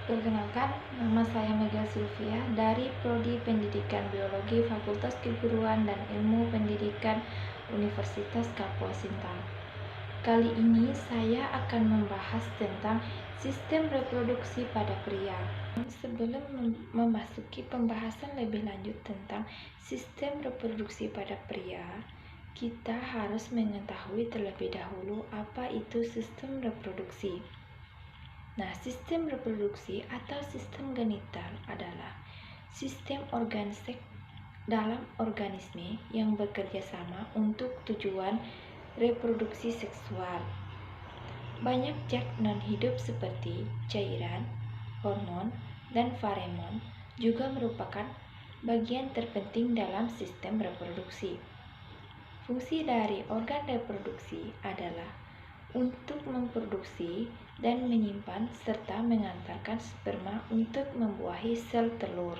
Perkenalkan, nama saya Mega Sylvia dari Prodi Pendidikan Biologi Fakultas Keguruan dan Ilmu Pendidikan Universitas Kapuas Sinta. Kali ini saya akan membahas tentang sistem reproduksi pada pria. Sebelum memasuki pembahasan lebih lanjut tentang sistem reproduksi pada pria, kita harus mengetahui terlebih dahulu apa itu sistem reproduksi. Nah, sistem reproduksi atau sistem genital adalah sistem organ seks dalam organisme yang bekerja sama untuk tujuan reproduksi seksual. Banyak zat non-hidup seperti cairan, hormon, dan faremon juga merupakan bagian terpenting dalam sistem reproduksi. Fungsi dari organ reproduksi adalah untuk memproduksi dan menyimpan serta mengantarkan sperma untuk membuahi sel telur.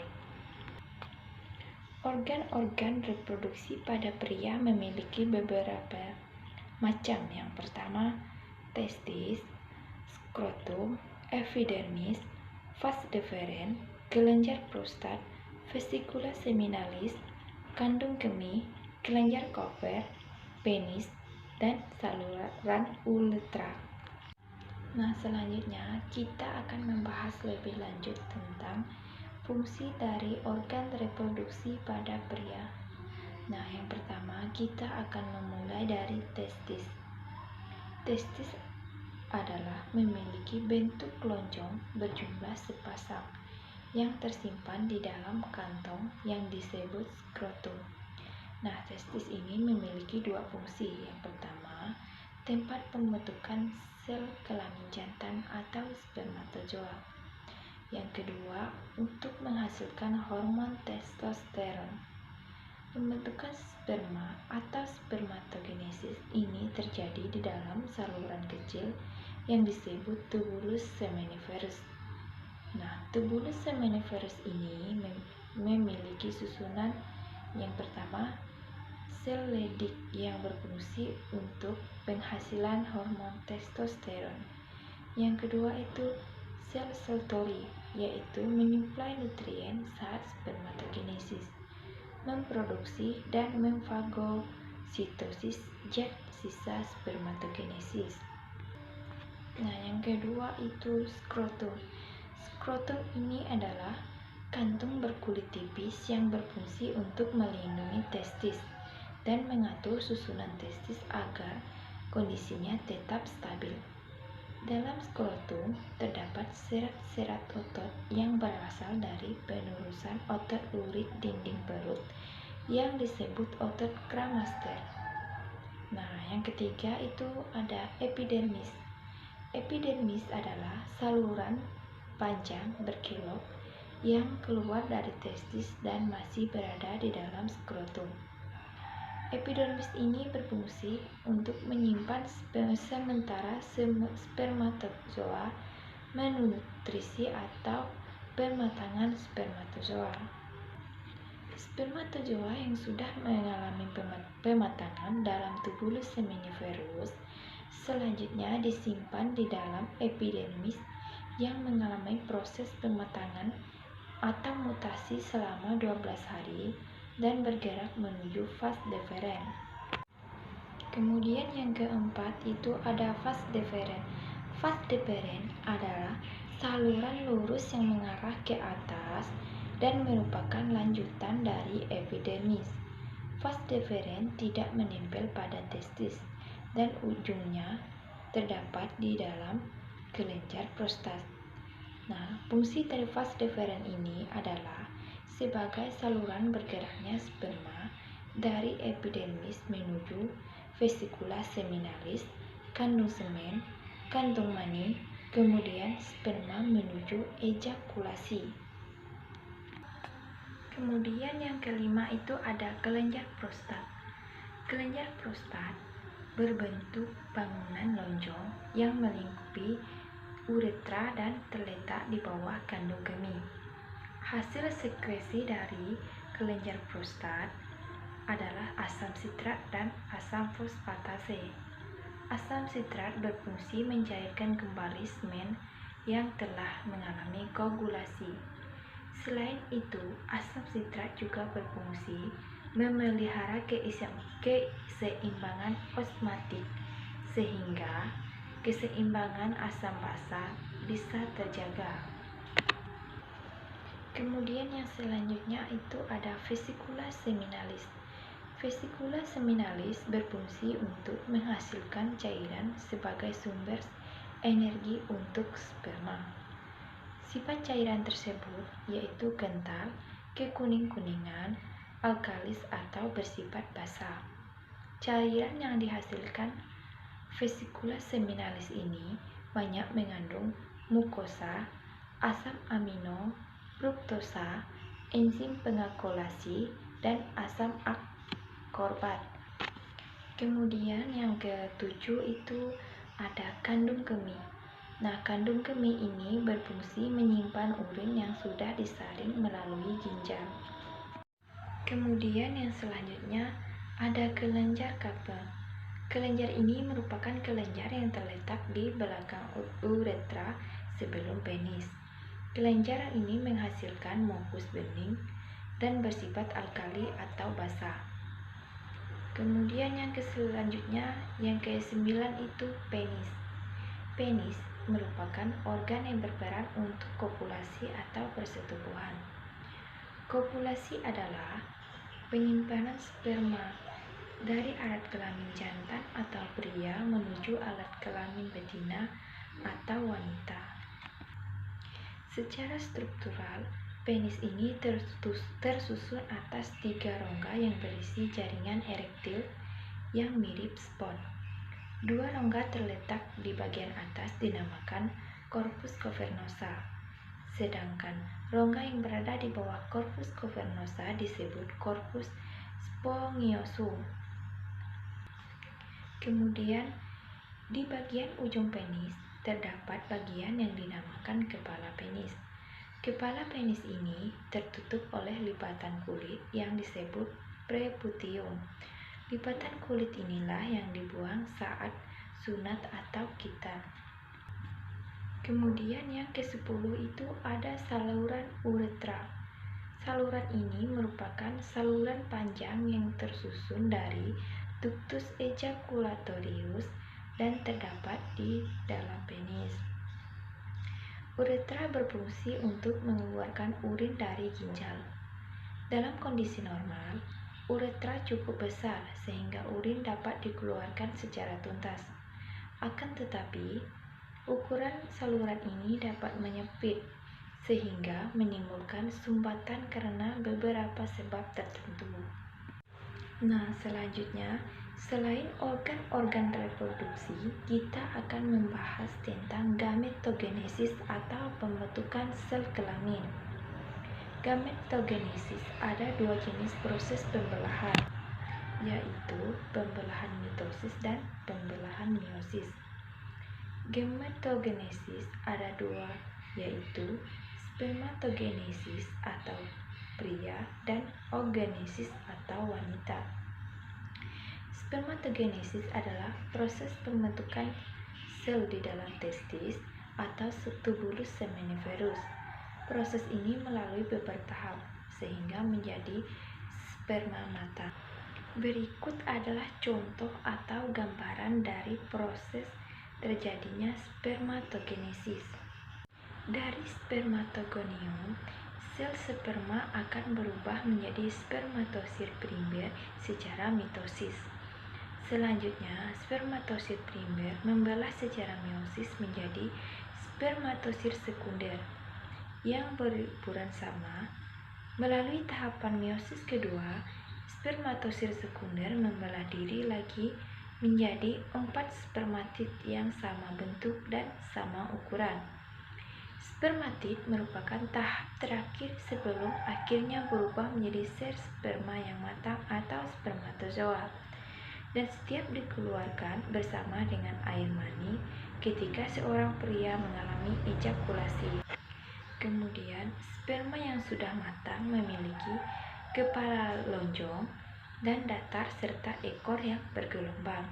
Organ-organ reproduksi pada pria memiliki beberapa macam. Yang pertama, testis, skrotum, epidermis, vas deferens, kelenjar prostat, vesicula seminalis, kandung kemih, kelenjar Koper, penis, dan saluran uretra. Nah, selanjutnya kita akan membahas lebih lanjut tentang fungsi dari organ reproduksi pada pria. Nah, yang pertama kita akan memulai dari testis. Testis adalah memiliki bentuk lonjong berjumlah sepasang yang tersimpan di dalam kantong yang disebut skrotum. Nah, testis ini memiliki dua fungsi. Yang pertama, tempat pembentukan sel kelamin jantan atau spermatozoa. Yang kedua, untuk menghasilkan hormon testosteron. Pembentukan sperma atau spermatogenesis ini terjadi di dalam saluran kecil yang disebut tubulus seminiferus. Nah, tubulus seminiferus ini memiliki susunan. Yang pertama, sel Leydig yang berfungsi untuk penghasilan hormon testosteron. Yang kedua itu sel Sertoli, yaitu menyuplai nutrien saat spermatogenesis, memproduksi dan memfagositosis zat sisa spermatogenesis. Nah, yang kedua itu skrotum. Skrotum ini adalah kantung berkulit tipis yang berfungsi untuk melindungi testis dan mengatur susunan testis agar kondisinya tetap stabil. Dalam skrotum terdapat serat-serat otot yang berasal dari penerusan otot lurik dinding perut yang disebut otot kremaster. Nah, yang ketiga itu ada epidermis. Epidermis adalah saluran panjang berkelok yang keluar dari testis dan masih berada di dalam skrotum. Epidermis ini berfungsi untuk menyimpan sementara spermatozoa, menutrisi atau pematangan spermatozoa. Spermatozoa yang sudah mengalami pematangan dalam tubulus seminiferus selanjutnya disimpan di dalam epidermis yang mengalami proses pematangan atau mutasi selama 12 hari dan bergerak menuju vas deferens. Kemudian yang keempat itu ada vas deferens. Vas deferens adalah saluran lurus yang mengarah ke atas dan merupakan lanjutan dari epidermis. Vas deferens tidak menempel pada testis dan ujungnya terdapat di dalam kelenjar prostat. Nah, fungsi dari vas deferens ini adalah sebagai saluran bergeraknya sperma dari epidermis menuju vesicula seminalis, kandung semen, kantung mani, kemudian sperma menuju ejakulasi. Kemudian yang kelima itu ada kelenjar prostat. Kelenjar prostat berbentuk bangunan lonjong yang melingkupi uretra dan terletak di bawah kandung kemih. Hasil sekresi dari kelenjar prostat adalah asam sitrat dan asam fosfatase. Asam sitrat berfungsi mencairkan kembali semen yang telah mengalami koagulasi. Selain itu, asam sitrat juga berfungsi memelihara keseimbangan osmotik, sehingga keseimbangan asam basa bisa terjaga. Kemudian yang selanjutnya itu ada vesicula seminalis. Vesicula seminalis berfungsi untuk menghasilkan cairan sebagai sumber energi untuk sperma. Sifat cairan tersebut yaitu kental, kekuning-kuningan, alkalis atau bersifat basah. Cairan yang dihasilkan vesicula seminalis ini banyak mengandung mukosa, asam amino, fruktosa, enzim pengakulasi, dan asam askorbat. Kemudian yang ketujuh itu ada kandung kemih. Nah, kandung kemih ini berfungsi menyimpan urin yang sudah disaring melalui ginjal. Kemudian yang selanjutnya ada kelenjar Kappa. Kelenjar ini merupakan kelenjar yang terletak di belakang uretra sebelum penis. Kelenjar ini menghasilkan mukus bening dan bersifat alkali atau basah. Kemudian yang selanjutnya, yang ke-9 itu penis. Penis merupakan organ yang berperan untuk kopulasi atau persetubuhan. Kopulasi adalah penyimpanan sperma dari alat kelamin jantan atau pria menuju alat kelamin betina atau wanita. Secara struktural, penis ini tersusun atas 3 rongga yang berisi jaringan erektil yang mirip spons. 2 rongga terletak di bagian atas dinamakan corpus cavernosa, sedangkan rongga yang berada di bawah corpus cavernosa disebut corpus spongiosum. Kemudian di bagian ujung penis terdapat bagian yang dinamakan kepala penis. Kepala penis ini tertutup oleh lipatan kulit yang disebut prepucium. Lipatan kulit inilah yang dibuang saat sunat atau khitan. Kemudian yang ke-10 itu ada saluran uretra. Saluran ini merupakan saluran panjang yang tersusun dari ductus ejaculatorius dan terdapat di dalam penis. Uretra berfungsi untuk mengeluarkan urin dari ginjal. Dalam kondisi normal, uretra cukup besar sehingga urin dapat dikeluarkan secara tuntas. Akan tetapi, ukuran saluran ini dapat menyempit sehingga menimbulkan sumbatan karena beberapa sebab tertentu. Nah, selanjutnya, selain organ-organ reproduksi, kita akan membahas tentang gametogenesis atau pembentukan sel kelamin. Gametogenesis ada 2 jenis proses pembelahan, yaitu pembelahan mitosis dan pembelahan meiosis. Gametogenesis ada 2, yaitu spermatogenesis atau pria dan oogenesis atau wanita. Spermatogenesis adalah proses pembentukan sel di dalam testis atau tubulus seminiferus. Proses ini melalui beberapa tahap sehingga menjadi sperma mata. Berikut adalah contoh atau gambaran dari proses terjadinya spermatogenesis. Dari spermatogonium, sel sperma akan berubah menjadi spermatosit primer secara mitosis. Selanjutnya, spermatosit primer membelah secara meiosis menjadi spermatosit sekunder yang berukuran sama. Melalui tahapan meiosis kedua, spermatosit sekunder membelah diri lagi menjadi 4 spermatid yang sama bentuk dan sama ukuran. Spermatid merupakan tahap terakhir sebelum akhirnya berubah menjadi sel sperma yang matang atau spermatozoa, dan setiap dikeluarkan bersama dengan air mani ketika seorang pria mengalami ejakulasi. Kemudian, sperma yang sudah matang memiliki kepala lonjong dan datar serta ekor yang bergelombang.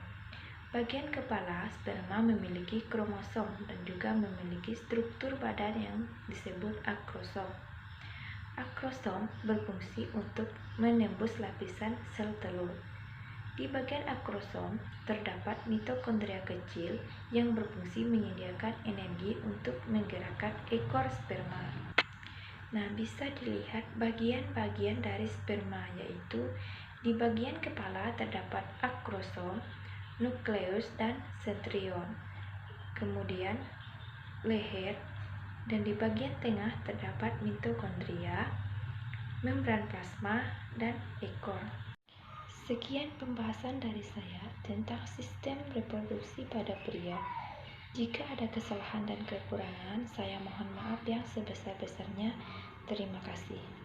Bagian kepala sperma memiliki kromosom dan juga memiliki struktur badan yang disebut akrosom. Akrosom berfungsi untuk menembus lapisan sel telur. Di bagian akrosom terdapat mitokondria kecil yang berfungsi menyediakan energi untuk menggerakkan ekor sperma. Nah, bisa dilihat bagian-bagian dari sperma, yaitu di bagian kepala terdapat akrosom, nukleus, dan sentrion. Kemudian leher, dan di bagian tengah terdapat mitokondria, membran plasma, dan ekor. Sekian pembahasan dari saya tentang sistem reproduksi pada pria. Jika ada kesalahan dan kekurangan, saya mohon maaf yang sebesar-besarnya. Terima kasih.